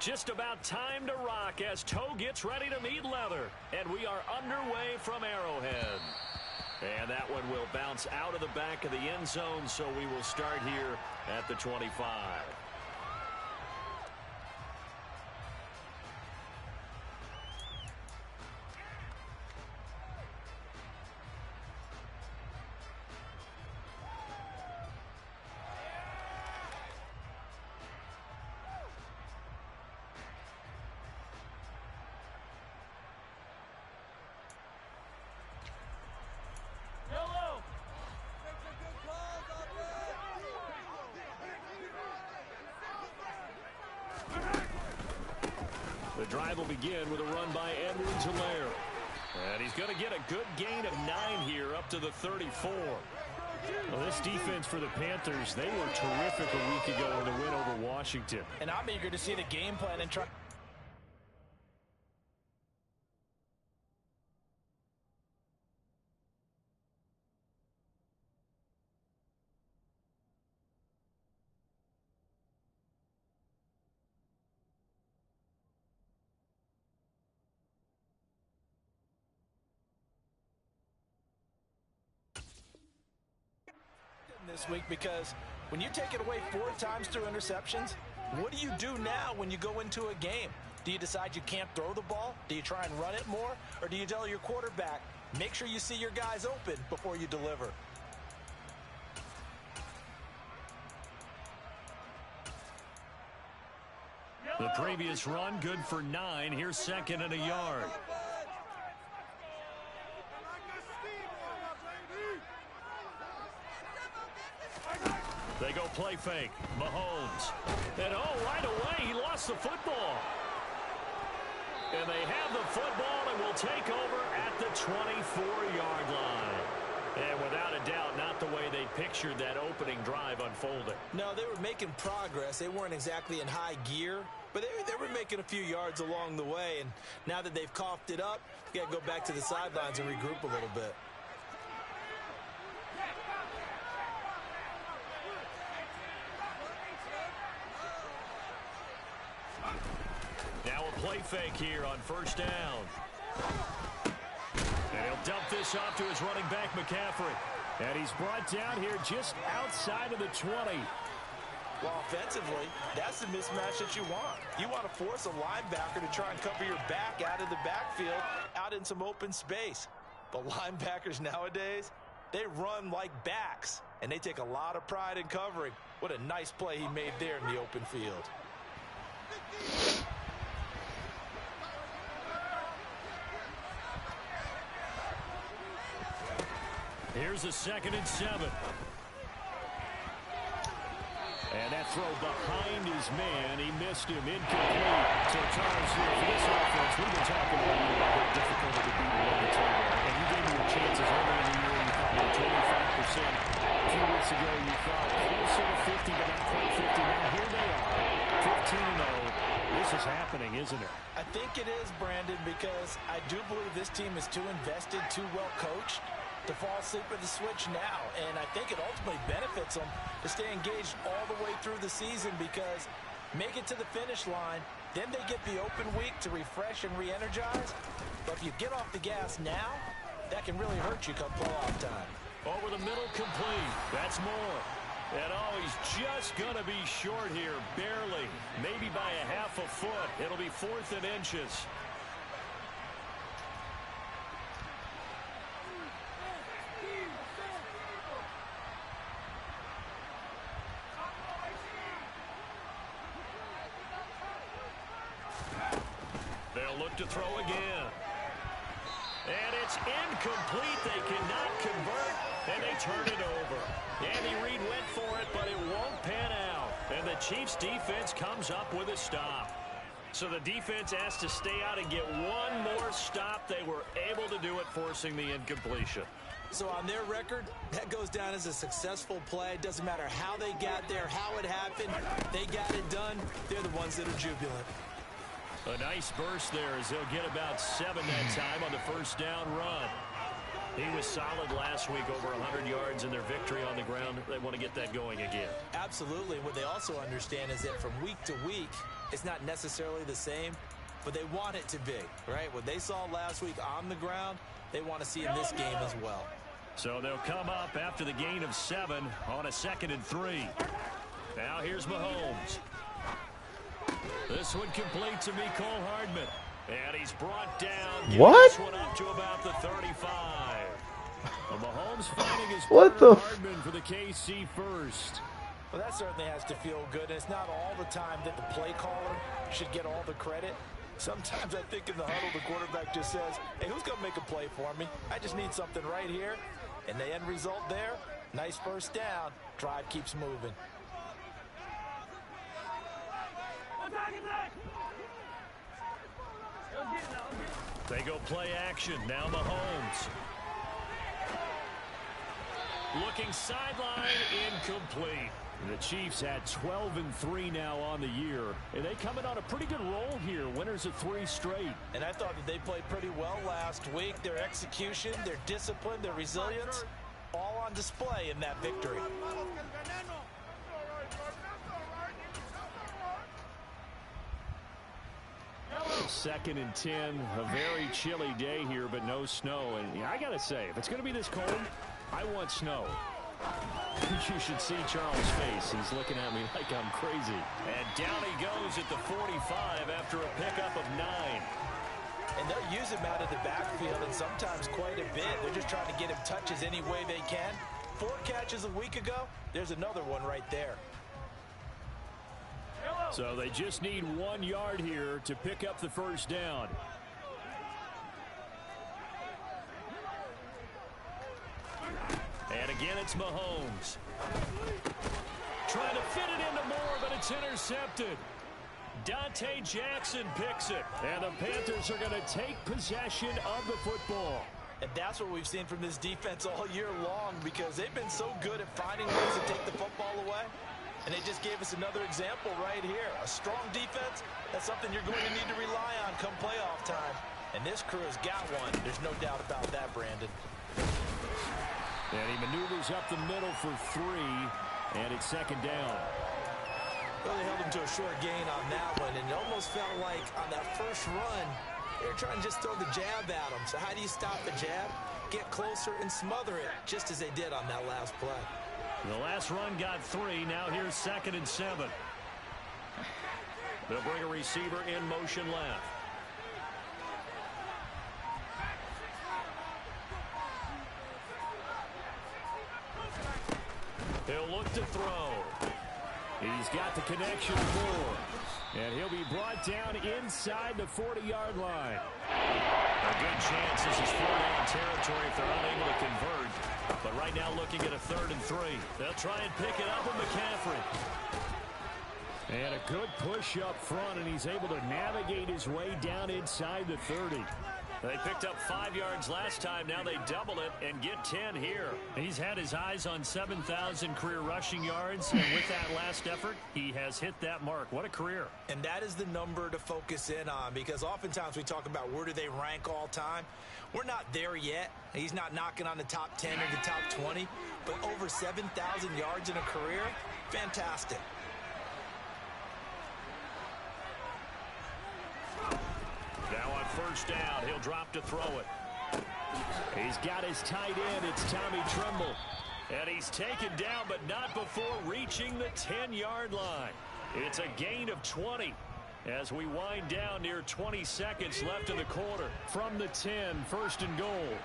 Just about time to rock as toe gets ready to meet leather. And we are underway from Arrowhead. And that one will bounce out of the back of the end zone, so we will start here at the 25. The drive will begin with a run by Edwards-Helaire. And he's going to get a good gain of 9 here up to the 34. Well, this defense for the Panthers, they were terrific a week ago in the win over Washington. And I'm eager to see the game plan and try. This week, because when you take it away 4 times through interceptions, what do you do now when you go into a game? Do you decide you can't throw the ball? Do you try and run it more? Or do you tell your quarterback, make sure you see your guys open before you deliver? The previous run good for 9. Here's 2nd and a yard. They go play fake. Mahomes. And right away, he lost the football. And they have the football and will take over at the 24-yard line. And without a doubt, not the way they pictured that opening drive unfolding. No, they were making progress. They weren't exactly in high gear, but they were making a few yards along the way. And now that they've coughed it up, you got to go back to the sidelines and regroup a little bit. Now a play fake here on 1st down. And he'll dump this off to his running back, McCaffrey. And he's brought down here just outside of the 20. Well, offensively, that's the mismatch that you want. You want to force a linebacker to try and cover your back out of the backfield, out in some open space. But linebackers nowadays, they run like backs, and they take a lot of pride in covering. What a nice play he made there in the open field. Here's a 2nd and 7. And that throw behind his man. He missed him. Incomplete. So, Charles, for this offense, we've been talking about how difficult it would be to run the table. And you gave me your chances early in the year. You thought you were 25%. A few weeks ago, you thought closer to 50, but not quite 50. Now, here they are. 15-0. This is happening, isn't it? I think it is, Brandon, because I do believe this team is too invested, too well coached to fall asleep at the switch now. And I think it ultimately benefits them to stay engaged all the way through the season, because make it to the finish line, then they get the open week to refresh and re-energize. But if you get off the gas now, that can really hurt you come playoff time. Over the middle, complete. That's more. And he's just going to be short here, barely. Maybe by a half a foot. It'll be 4th and inches. They'll look to throw again. And it's incomplete. They cannot convert, and they turn it over. Andy Reid went for it, but it won't pan out. And the Chiefs' defense comes up with a stop. So the defense has to stay out and get one more stop. They were able to do it, forcing the incompletion. So on their record, that goes down as a successful play. It doesn't matter how they got there, how it happened. They got it done. They're the ones that are jubilant. A nice burst there as they'll get about 7 that time on the 1st down run. He was solid last week, over 100 yards in their victory on the ground. They want to get that going again. Absolutely. What they also understand is that from week to week, it's not necessarily the same, but they want it to be, right? What they saw last week on the ground, they want to see in this game as well. So they'll come up after the gain of 7 on a 2nd and 3. Now here's Mahomes. This one complete to Mecole Hardman. And he's brought down. What? This one up to about the 35. Well, Mahomes finding his what the Hardman for the KC first. Well, that certainly has to feel good. And it's not all the time that the play caller should get all the credit. Sometimes I think in the huddle, the quarterback just says, hey, who's going to make a play for me? I just need something right here. And the end result there, nice first down. Drive keeps moving. They go play action. Now Mahomes. Looking sideline, incomplete. The Chiefs had 12-3 now on the year, and they come in on a pretty good roll here. Winners of 3 straight. And I thought that they played pretty well last week. Their execution, their discipline, their resilience, all on display in that victory. 2nd and 10, a very chilly day here, but no snow. And I gotta say, if it's gonna be this cold, I want snow. You should see Charles' face. He's looking at me like I'm crazy. And down he goes at the 45 after a pickup of 9. And they'll use him out of the backfield, and sometimes quite a bit. They're just trying to get him touches any way they can. 4 catches a week ago. There's another one right there. So they just need 1 yard here to pick up the first down. And again, it's Mahomes. Trying to fit it into Moore, but it's intercepted. Dante Jackson picks it. And the Panthers are going to take possession of the football. And that's what we've seen from this defense all year long, because they've been so good at finding ways to take the football away. And they just gave us another example right here. A strong defense, that's something you're going to need to rely on come playoff time. And this crew has got one. There's no doubt about that, Brandon. And he maneuvers up the middle for 3, and it's 2nd down. Well, they held him to a short gain on that one, and it almost felt like on that first run, they were trying to just throw the jab at him. So how do you stop the jab? Get closer and smother it, just as they did on that last play. The last run got 3. Now here's 2nd and 7. They'll bring a receiver in motion left. He'll look to throw. He's got the connection more. And he'll be brought down inside the 40-yard line. A good chance this is 4-down territory if they're unable to convert. But right now looking at a 3rd and 3. They'll try and pick it up with McCaffrey. And a good push up front, and he's able to navigate his way down inside the 30. They picked up 5 yards last time. Now they double it and get 10 here. He's had his eyes on 7,000 career rushing yards, and with that last effort, he has hit that mark. What a career. And that is the number to focus in on, because oftentimes we talk about where do they rank all time. We're not there yet. He's not knocking on the top 10 or the top 20, but over 7,000 yards in a career, fantastic. Now on first down, he'll drop to throw it. He's got his tight end. It's Tommy Tremble. And he's taken down, but not before reaching the 10-yard line. It's a gain of 20 as we wind down near 20 seconds left in the quarter. From the 10, 1st and goal.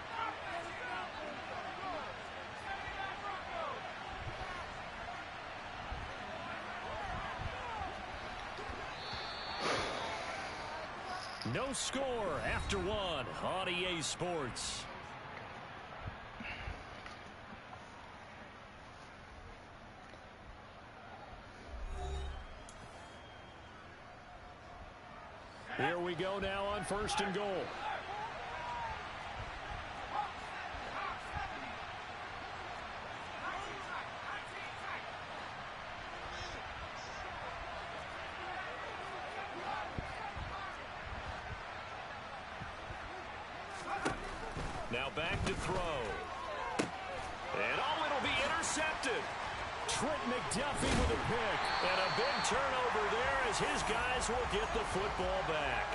No score after 1 on EA Sports. Here we go now on 1st and goal. Now back to throw. And it'll be intercepted. Trent McDuffie with a pick. And a big turnover there as his guys will get the football back.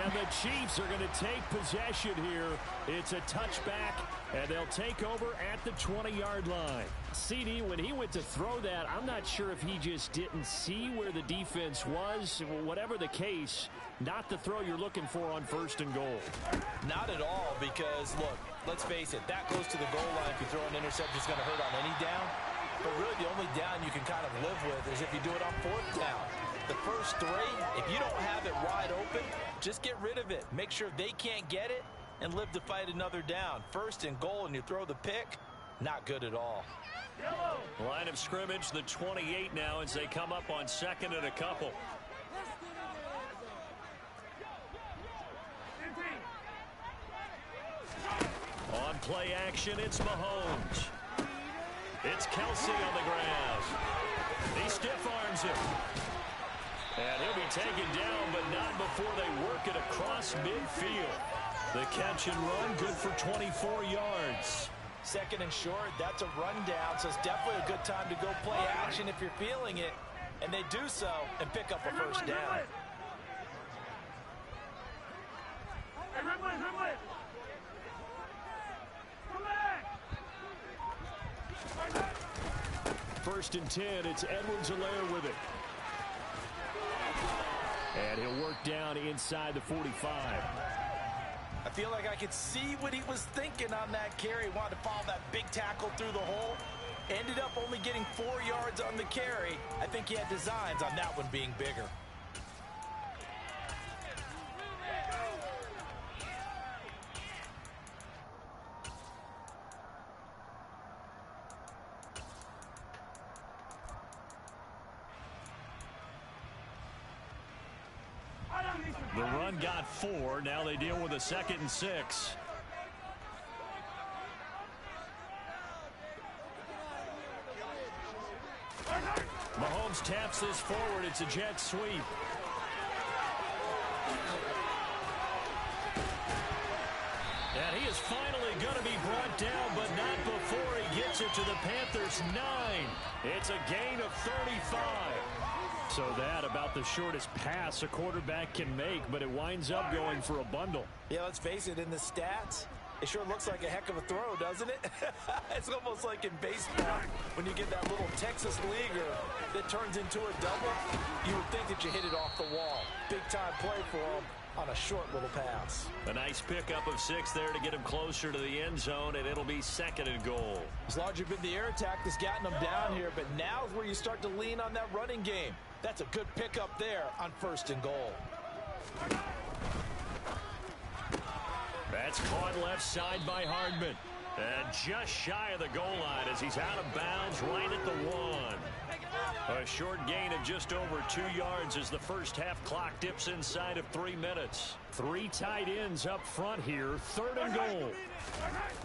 And the Chiefs are going to take possession here. It's a touchback, and they'll take over at the 20-yard line. CD, when he went to throw that, I'm not sure if he just didn't see where the defense was. Whatever the case, not the throw you're looking for on 1st and goal. Not at all, because, look, let's face it, that goes to the goal line. If you throw an interception, it's going to hurt on any down. But really, the only down you can kind of live with is if you do it on 4th down. The first 3, if you don't have it wide open, just get rid of it. Make sure they can't get it and live to fight another down. 1st and goal, and you throw the pick, not good at all. Line of scrimmage, the 28 now as they come up on 2nd and a couple. On play action, it's Mahomes. It's Kelsey on the ground. He stiff arms him. And he'll be taken down, but not before they work it across midfield. The catch and run, good for 24 yards. 2nd and short, that's a rundown, so it's definitely a good time to go play action if you're feeling it. And they do so and pick up a 1st down. First and 10, it's Edwards-Helaire with it. And he'll work down inside the 45. I feel like I could see what he was thinking on that carry. He wanted to follow that big tackle through the hole. Ended up only getting 4 yards on the carry. I think he had designs on that one being bigger. The run got 4. Now they deal with a 2nd and 6. Mahomes taps this forward. It's a jet sweep. And he is finally going to be brought down, but not before he gets it to the Panthers' 9. It's a gain of 35. So that about the shortest pass a quarterback can make, but it winds up going for a bundle. Yeah, let's face it, in the stats, it sure looks like a heck of a throw, doesn't it? It's almost like in baseball when you get that little Texas leaguer that turns into a double. You would think that you hit it off the wall. Big time play for him on a short little pass. A nice pickup of 6 there to get him closer to the end zone, and it'll be 2nd and goal. It's largely been the air attack that's gotten them down here, but now is where you start to lean on that running game. That's a good pickup there on 1st and goal. That's caught left side by Hardman. And just shy of the goal line as he's out of bounds right at the 1. A short gain of just over 2 yards as the first half clock dips inside of 3 minutes. 3 tight ends up front here. 3rd and goal.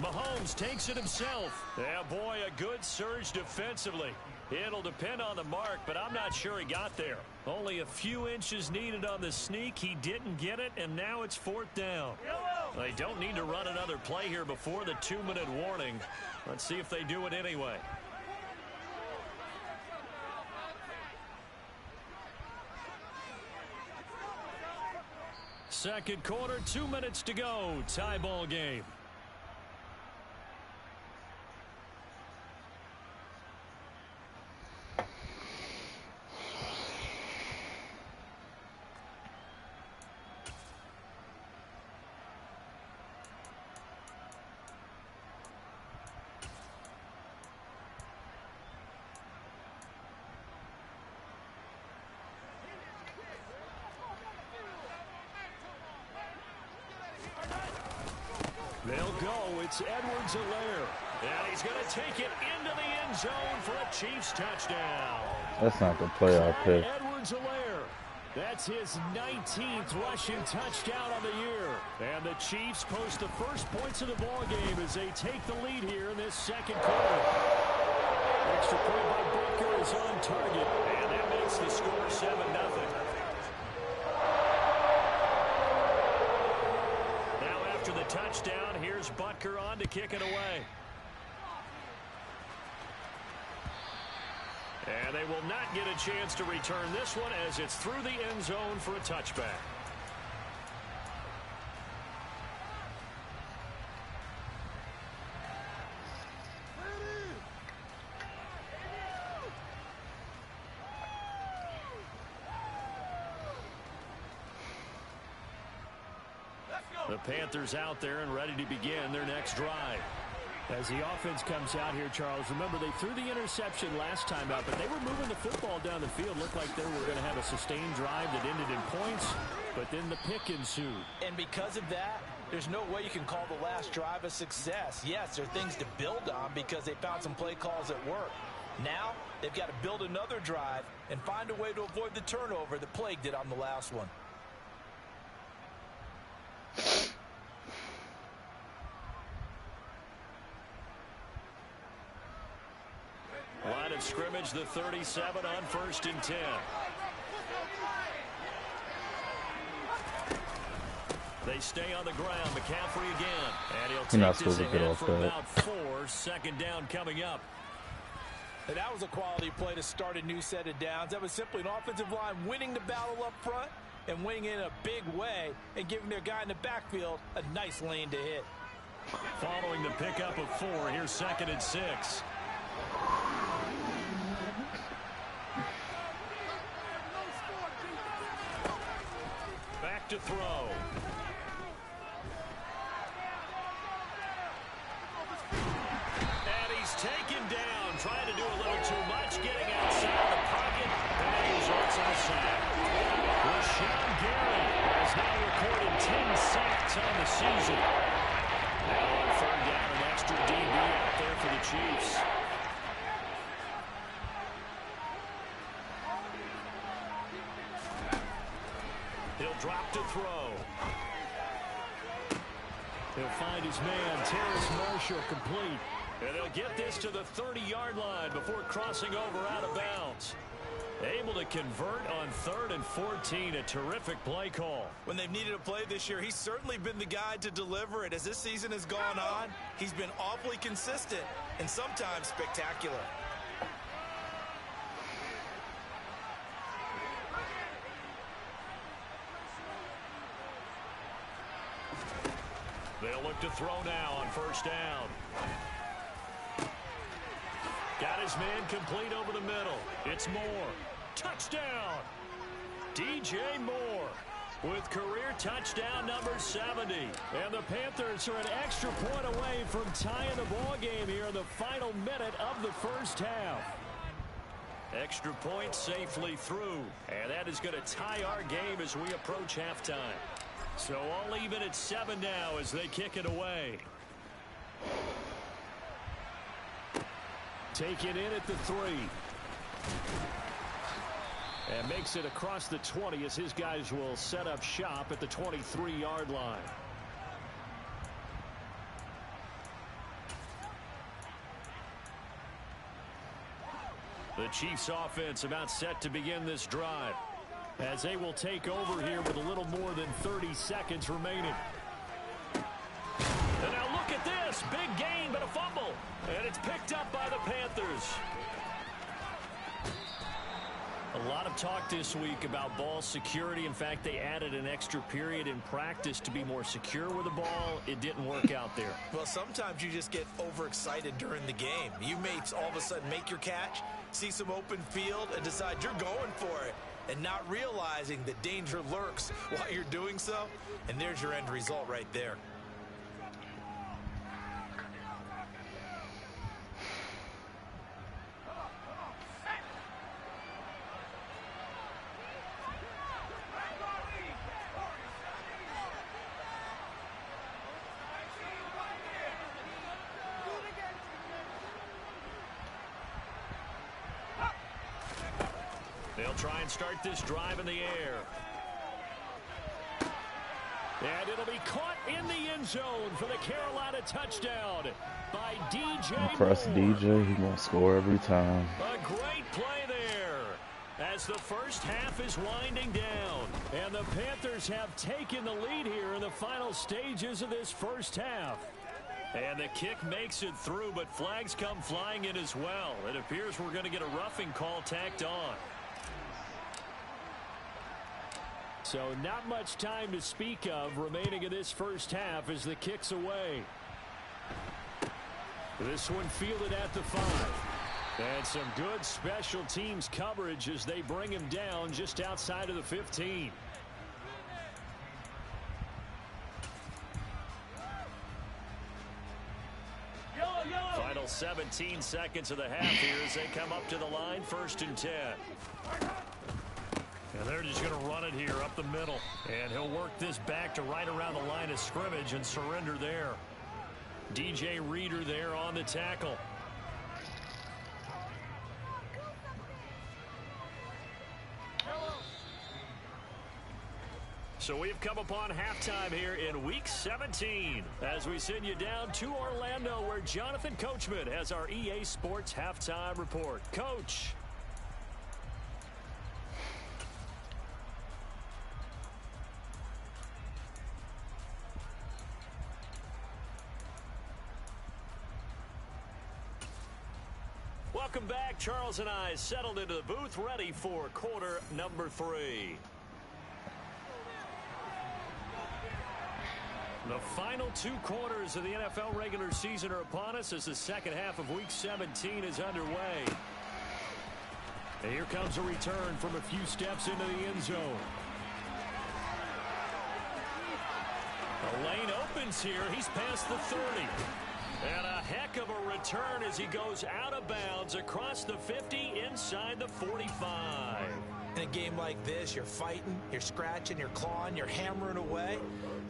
Mahomes takes it himself. Yeah, boy, a good surge defensively. It'll depend on the mark, but I'm not sure he got there. Only a few inches needed on the sneak. He didn't get it, and now it's 4th down. They don't need to run another play here before the 2-minute warning. Let's see if they do it anyway. Second quarter, 2 minutes to go. Tie ball game. They'll go. It's Edwards-Helaire. And he's going to take it into the end zone for a Chiefs touchdown. That's not the play I picked. Edwards-Helaire. That's his 19th rushing touchdown on the year. And the Chiefs post the first points of the ball game as they take the lead here in this second quarter. Extra point by Butker is on target. And that makes the score 7-0. After the touchdown, here's Butker on to kick it away. And they will not get a chance to return this one as it's through the end zone for a touchback. The Panthers out there and ready to begin their next drive. As the offense comes out here, Charles, remember they threw the interception last time out, but they were moving the football down the field. Looked like they were going to have a sustained drive that ended in points, but then the pick ensued. And because of that, there's no way you can call the last drive a success. Yes, there are things to build on because they found some play calls that work. Now, they've got to build another drive and find a way to avoid the turnover that plagued it on the last one. Line of scrimmage, the 37 on 1st and 10. They stay on the ground. McCaffrey again. And he'll take this ahead for about 4. 2nd down coming up. And that was a quality play to start a new set of downs. That was simply an offensive line winning the battle up front and winning in a big way and giving their guy in the backfield a nice lane to hit. Following the pickup of 4, here's 2nd and 6. Back to throw. And he's taken down, trying to do a little too much, getting outside the pocket, and he results in a sack. Rashawn Gary has now recorded 10 sacks on the season. Now on 3rd down, an extra DB out there for the Chiefs. He'll drop to throw. He'll find his man, Terrace Marshall, complete. And they'll get this to the 30-yard line before crossing over out of bounds. Able to convert on 3rd and 14. A terrific play call. When they've needed a play this year, he's certainly been the guy to deliver it. As this season has gone on, he's been awfully consistent and sometimes spectacular. They'll look to throw now on 1st down. Got his man complete over the middle. It's Moore. Touchdown! DJ Moore with career touchdown number 70. And the Panthers are an extra point away from tying the ball game here in the final minute of the 1st half. Extra point safely through. And that is going to tie our game as we approach halftime. So all even at 7 now as they kick it away. Taken in at the 3. And makes it across the 20 as his guys will set up shop at the 23-yard line. The Chiefs offense about set to begin this drive, as they will take over here with a little more than 30 seconds remaining. And now look at this. Big gain, but a fumble. And it's picked up by the Panthers. A lot of talk this week about ball security. In fact, they added an extra period in practice to be more secure with the ball. It didn't work out there. Well, sometimes you just get overexcited during the game. You may all of a sudden make your catch, see some open field, and decide you're going for it, and not realizing that danger lurks while you're doing so. And there's your end result right there. They'll try and start this drive in the air. And it'll be caught in the end zone for the Carolina touchdown by DJ Press Moore. DJ, he's going to score every time. A great play there as the first half is winding down. And the Panthers have taken the lead here in the final stages of this first half. And the kick makes it through, but flags come flying in as well. It appears we're going to get a roughing call tacked on. So not much time to speak of remaining in this first half as the kick's away. This one fielded at the 5. And some good special teams coverage as they bring him down just outside of the 15. Final 17 seconds of the half here as they come up to the line, 1st and 10. And they're just going to run it here up the middle. And he'll work this back to right around the line of scrimmage and surrender there. DJ Reader there on the tackle. So we've come upon halftime here in Week 17 as we send you down to Orlando where Jonathan Coachman has our EA Sports Halftime Report. Coach. Welcome back. Charles and I settled into the booth ready for quarter number 3. The final 2 quarters of the NFL regular season are upon us as the second half of Week 17 is underway. And here comes a return from a few steps into the end zone. The lane opens here. He's past the 30. And a heck of a return as he goes out of bounds across the 50 inside the 45. In a game like this, you're fighting, you're scratching, you're clawing, you're hammering away.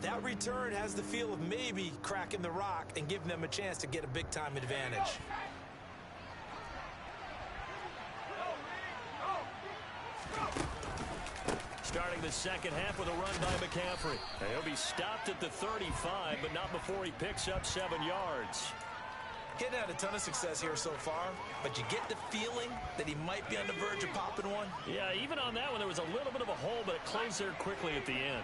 That return has the feel of maybe cracking the rock and giving them a chance to get a big-time advantage. Starting the second half with a run by McCaffrey. And he'll be stopped at the 35, but not before he picks up 7 yards. Getting had a ton of success here so far, but you get the feeling that he might be on the verge of popping one. Yeah, even on that one, there was a little bit of a hole, but it closed there quickly at the end.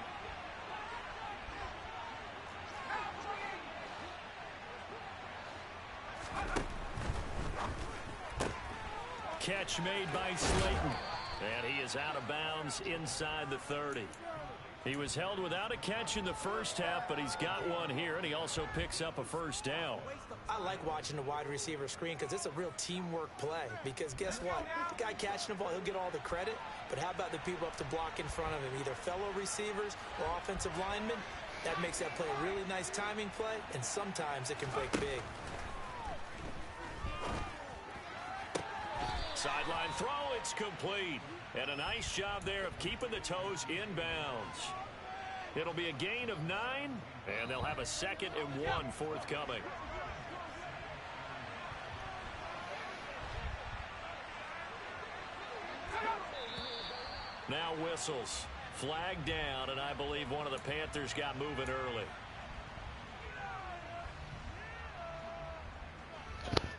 Catch made by Slayton. And he is out of bounds inside the 30. He was held without a catch in the first half, but he's got one here, and he also picks up a first down. I like watching the wide receiver screen because it's a real teamwork play. Because guess what? The guy catching the ball, he'll get all the credit. But how about the people up to block in front of him, either fellow receivers or offensive linemen? That makes that play a really nice timing play, and sometimes it can break big. Sideline throw, it's complete. And a nice job there of keeping the toes inbounds. It'll be a gain of 9, and they'll have a 2nd and 1 forthcoming. Now whistles. Flag down, and I believe one of the Panthers got moving early.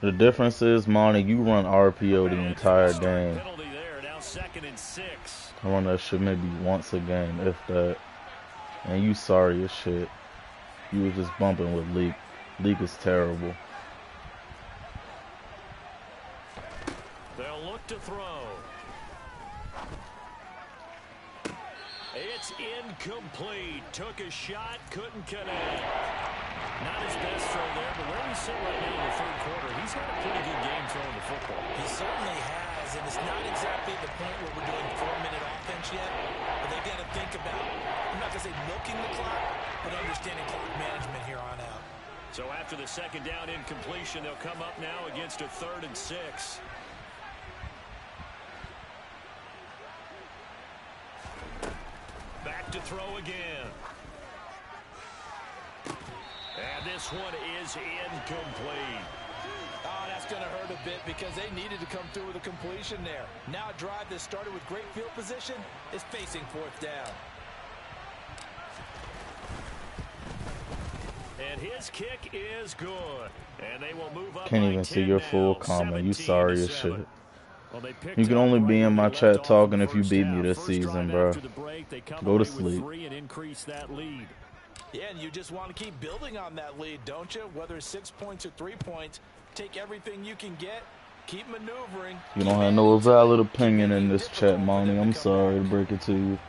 The difference is, Monty, you run RPO the entire game. Penalty there, now 2nd and 6. I run that shit maybe once a game, if that. And you sorry as shit. You was just bumping with Leak. Leak is terrible. They'll look to throw. It's incomplete. Took a shot, couldn't connect. Not his best throw there, but where we sit right now in the 3rd quarter, he's had a pretty good game throwing the football. He certainly has, and it's not exactly the point where we're doing 4-minute offense yet, but they've got to think about, I'm not going to say milking the clock, but understanding clock management here on out. So after the 2nd down incompletion, they'll come up now against a 3rd and 6. Back to throw again. And this one is incomplete. Oh, that's going to hurt a bit because they needed to come through with a completion there. Now a drive that started with great field position is facing 4th down. And his kick is good. And they will move up. Can't by even 10 see your full now, comment. You sorry as 17-7. shit. Well, You can only be in my chat talking if you beat me this season, bro. Go to sleep. And increase that lead. Yeah, and you just want to keep building on that lead, don't you? Whether it's 6 points or 3 points, take everything you can get, keep maneuvering. You don't have no valid opinion in this chat, Monty. I'm sorry to break it to you.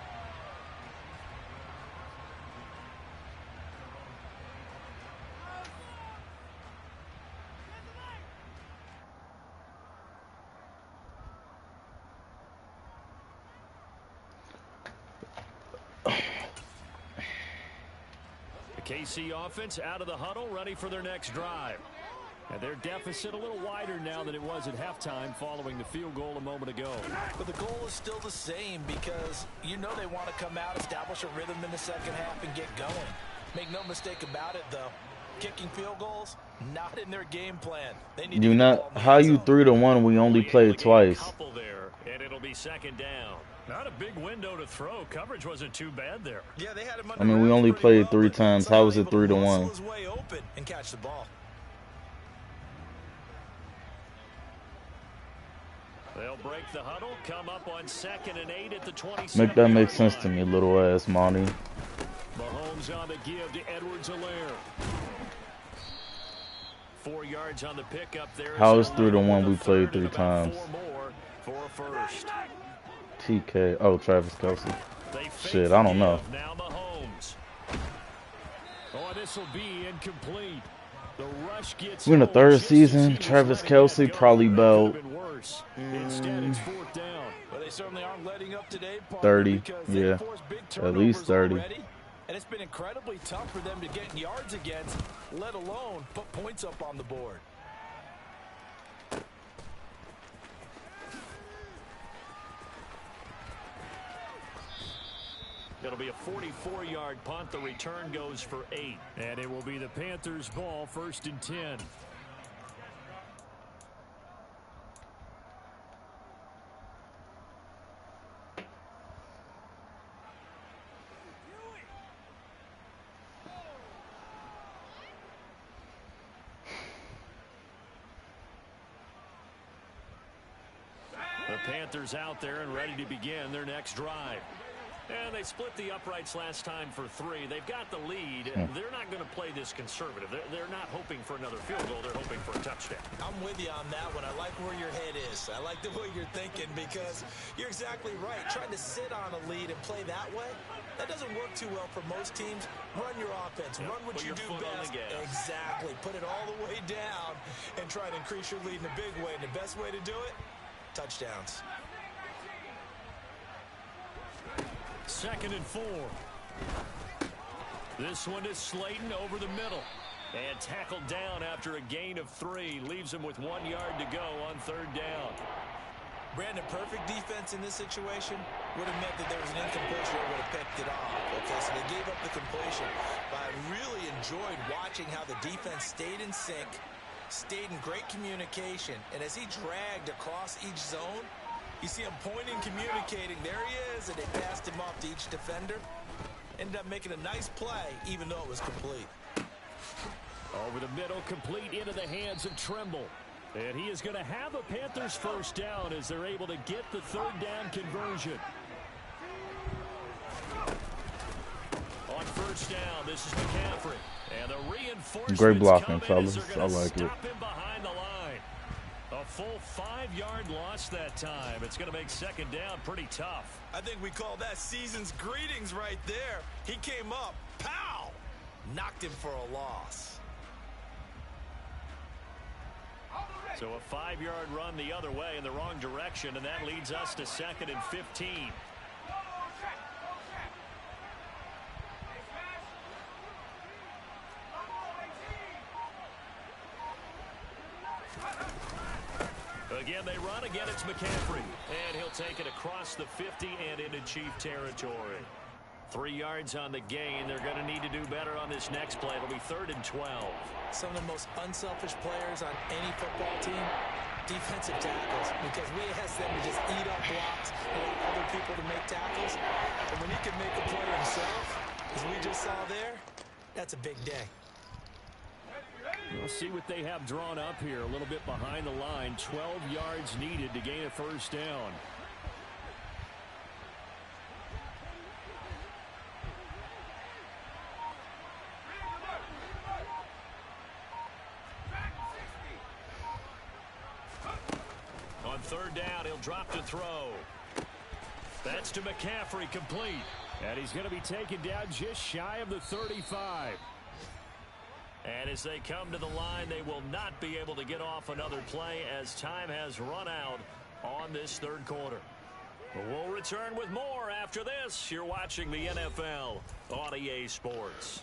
KC offense out of the huddle, ready for their next drive. And their deficit a little wider now than it was at halftime following the field goal a moment ago. But the goal is still the same because you know they want to come out, establish a rhythm in the second half, and get going. Make no mistake about it, though. Kicking field goals, not in their game plan. They need You not how you 3-1? We only played twice. Couple there, and it'll be second down. Not a big window to throw. Coverage wasn't too bad there. Yeah, they had him I mean, we only played 3 times. How was it 3-1? And catch the ball. They'll break the huddle, come up on 2nd and 8 at the 27. Make that make sense to me, little ass Monty. Mahomes on the give to Edwards-Helaire. 4 yards on the pickup there. How is 3-1? We played 3 times. 4 more for a first. TK. Oh, Travis Kelce. Shit, I don't know. Now Mahomes. Oh, this will be incomplete. The rush gets We're in the 3rd season. Travis Kelce probably about Instead, it's 4th down. But they certainly aren't letting up today, 30. Yeah, at least 30. Already. And it's been incredibly tough for them to get yards against, let alone put points up on the board. It'll be a 44-yard punt. The return goes for 8. And it will be the Panthers' ball, 1st and 10. The Panthers out there and ready to begin their next drive. And they split the uprights last time for 3. They've got the lead. They're not going to play this conservative. They're not hoping for another field goal. They're hoping for a touchdown. I'm with you on that one. I like where your head is. I like the way you're thinking because you're exactly right. Trying to sit on a lead and play that way, that doesn't work too well for most teams. Run your offense. Run what you do best. Exactly. Put it all the way down and try to increase your lead in a big way. And the best way to do it, touchdowns. 2nd and 4. This one is Slayton over the middle. And tackled down after a gain of 3. Leaves him with 1 yard to go on 3rd down. Brandon, perfect defense in this situation would have meant that there was an incompletion or would have picked it off. Okay, so they gave up the completion. But I really enjoyed watching how the defense stayed in sync, stayed in great communication. And as he dragged across each zone, you see him pointing, communicating. There he is, and they passed him off to each defender. Ended up making a nice play, even though it was complete. Over the middle, complete into the hands of Trimble. And he is going to have a Panthers 1st down as they're able to get the 3rd down conversion. On 1st down, this is McCaffrey. And the reinforcements great blocking, fellas. I like it. Behind the line. A full 5-yard loss that time. It's going to make 2nd down pretty tough. I think we call that season's greetings right there. He came up, pow! Knocked him for a loss. So a 5-yard run the other way in the wrong direction, and that leads us to 2nd and 15. Again, they run. Again, it's McCaffrey. And he'll take it across the 50 and into Chief territory. 3 yards on the gain. They're going to need to do better on this next play. It'll be 3rd and 12. Some of the most unselfish players on any football team, defensive tackles, because we ask them to just eat up blocks and allow other people to make tackles. And when he can make a play himself, as we just saw there, that's a big day. We'll see what they have drawn up here. A little bit behind the line. 12 yards needed to gain a 1st down. On third down, he'll drop to throw. That's to McCaffrey, complete. And he's going to be taken down just shy of the 35. And as they come to the line, they will not be able to get off another play as time has run out on this third quarter. We'll return with more after this. You're watching the NFL on EA Sports.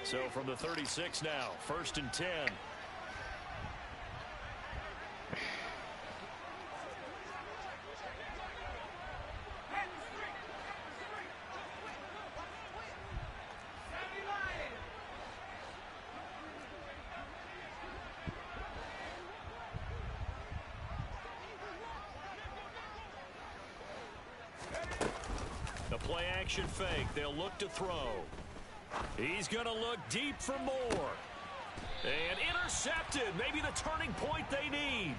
So from the 36 now, 1st and 10. The play action fake. They'll look to throw. He's going to look deep for more. And intercepted. Maybe the turning point they need.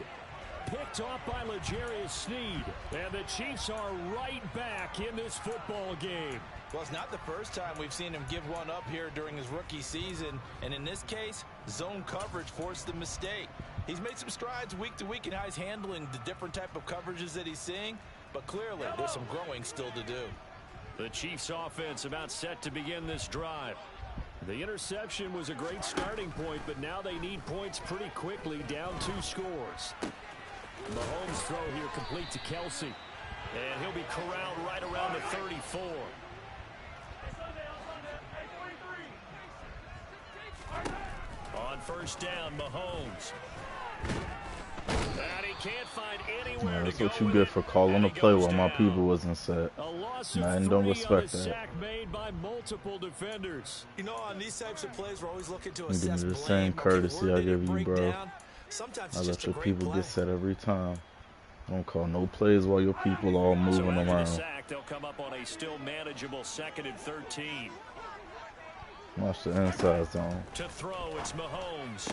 Picked off by L'Jarius Sneed. And the Chiefs are right back in this football game. Well, it's not the first time we've seen him give one up here during his rookie season. And in this case, zone coverage forced the mistake. He's made some strides week to week in how he's handling the different type of coverages that he's seeing. But clearly, there's some growing still to do. The Chiefs offense about set to begin this drive. The interception was a great starting point, but now they need points pretty quickly, down 2 scores. Mahomes' throw here complete to Kelsey. And he'll be corralled right around the 34. On first down, Mahomes. And he can't find anywhere That's to what go you get for calling the play while my down. people wasn't set. A loss of Man, 3 don't on respect a that. sack made by multiple defenders. You know, on these types of plays, we're always looking to You give assess me the blame. same Okay, courtesy where I did it give you, break bro. down? Sometimes I it's let just a your great people play. get set every time. Don't call no plays while your people all So moving after the around. sack, they'll come up on a still manageable 2nd and 13. Watch the inside zone. To throw, it's Mahomes.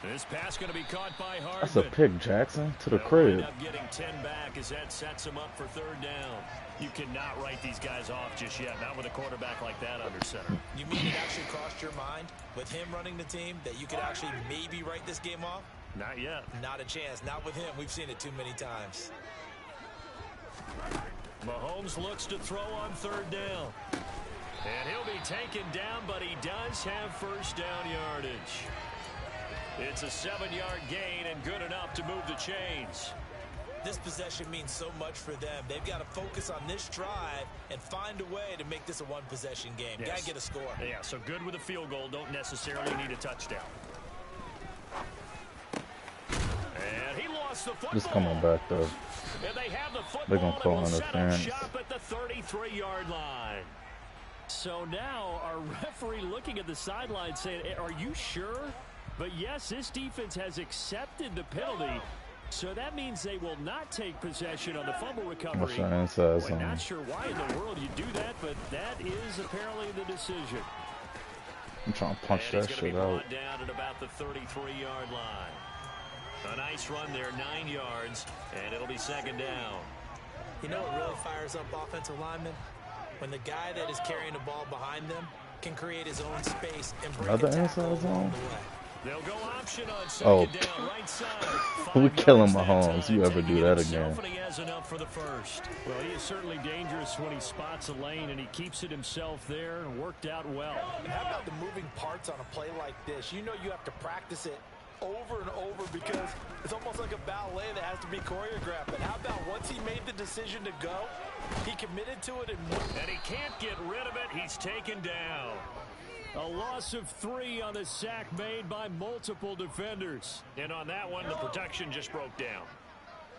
This pass going to be caught by Hardman. That's a pick, Jackson, to the They'll crib. wind up getting 10 back as that sets him up for third down. You cannot write these guys off just yet, not with a quarterback like that under center. You mean it actually crossed your mind with him running the team that you could actually maybe write this game off? Not yet. Not a chance. Not with him. We've seen it too many times. Mahomes looks to throw on third down. And he'll be taken down, but he does have first down yardage. It's a 7-yard gain and good enough to move the chains. This possession means so much for them. They've got to focus on this drive and find a way to make this a one-possession game. Yes. Got to get a score. Yeah, so good with a field goal. Don't necessarily need a touchdown. And he lost the football. Just coming back, though. And they have the football. They're gonna call and will set up interference. shop at the 33-yard line. So now our referee looking at the sideline saying, are you sure? But yes, this defense has accepted the penalty. So that means they will not take possession on the fumble recovery. Watch the inside We're zone. not sure why in the world you do that, but that is apparently the decision. I'm trying to punch And that he's gonna shit be out. brought down at about the 33-yard line. A nice run there, 9 yards, and it'll be second down. You know what really fires up offensive linemen? When the guy that is carrying the ball behind them can create his own space and break Another a tackle inside along zone? the way. They'll go option on Oh. second down, right side. We 5 killing yards that Mahomes. time, You ever taking do it that himself, again. And he has enough for the first. Well, he is certainly dangerous when he spots a lane, and he keeps it himself there and worked out well. And how about the moving parts on a play like this? You know you have to practice it over and over because it's almost like a ballet that has to be choreographed. But how about once he made the decision to go, he committed to it and And he can't get rid of it. He's taken down. A loss of 3 on the sack made by multiple defenders. And on that one, the protection just broke down.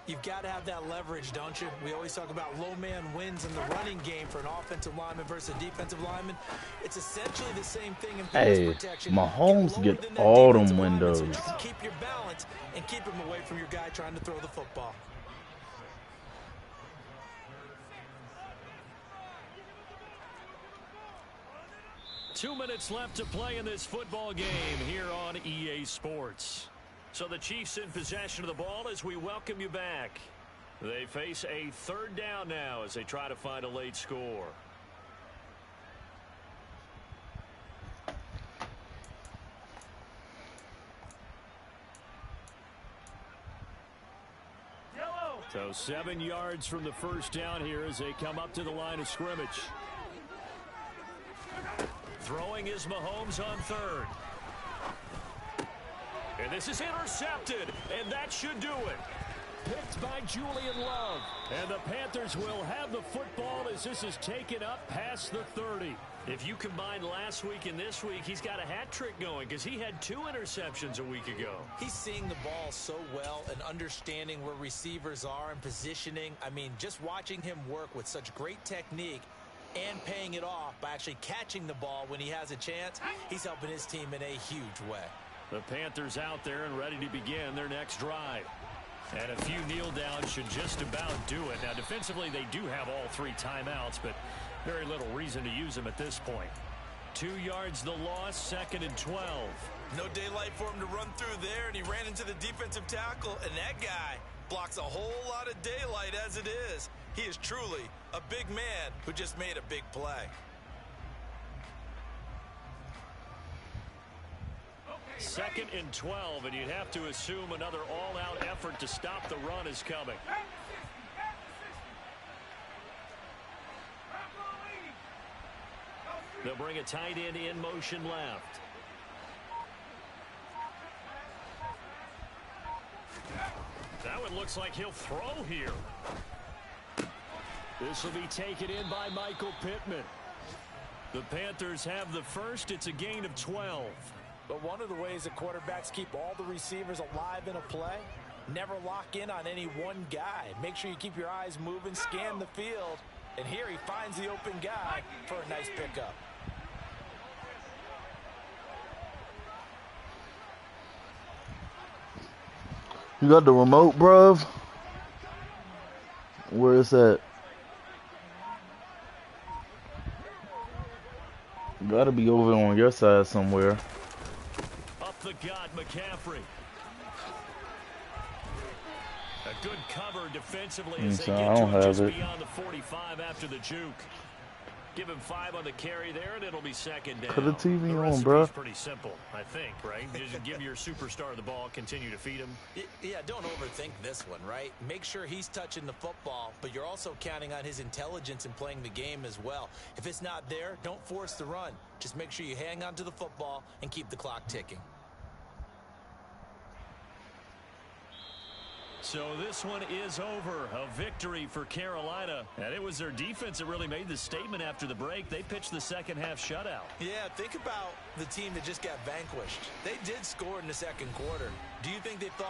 You've got to have that leverage, don't you? We always talk about low man wins in the running game for an offensive lineman versus a defensive lineman. It's essentially the same thing in pass Hey, protection. Mahomes Get lower get than that all them defensive lineman so windows. you can keep your balance and keep him away from your guy trying to throw the football. Two minutes left to play in this football game here on EA Sports. So the Chiefs in possession of the ball as we welcome you back. They face a third down now as they try to find a late score. So 7 yards from the first down here as they come up to the line of scrimmage. Throwing is Mahomes on third. And this is intercepted, and that should do it. Picked by Julian Love. And the Panthers will have the football as this is taken up past the 30. If you combine last week and this week, he's got a hat trick going because he had 2 interceptions a week ago. He's seeing the ball so well and understanding where receivers are and positioning. I mean, just watching him work with such great technique and paying it off by actually catching the ball when he has a chance, he's helping his team in a huge way. The Panthers out there and ready to begin their next drive. And a few kneel downs should just about do it. Now, defensively, they do have all 3 timeouts, but very little reason to use them at this point. 2 yards the loss, 2nd and 12. No daylight for him to run through there, and he ran into the defensive tackle, and that guy blocks a whole lot of daylight as it is. He is truly a big man who just made a big play. 2nd and 12, and you'd have to assume another all-out effort to stop the run is coming. They'll bring a tight end in motion left. That one looks like he'll throw here. This will be taken in by Michael Pittman. The Panthers have the first. It's a gain of 12. But one of the ways that quarterbacks keep all the receivers alive in a play, never lock in on any one guy. Make sure you keep your eyes moving, scan the field, and here he finds the open guy for a nice pickup. You got the remote, bruv? Where is that? Gotta be over on your side somewhere. Up the gut, McCaffrey. A good cover defensively as they get to him just beyond the 45 after the juke. Give him 5 on the carry there, and it'll be 2nd down. Put the TV on, bro. bro. Pretty simple, I think, right? Just give your superstar the ball, continue to feed him. Yeah, don't overthink this one, right? Make sure he's touching the football, but you're also counting on his intelligence in playing the game as well. If it's not there, don't force the run. Just make sure you hang on to the football and keep the clock ticking. So this one is over. A victory for Carolina. And it was their defense that really made the statement after the break. They pitched the second half shutout. Yeah, think about the team that just got vanquished. They did score in the second quarter. Do you think they thought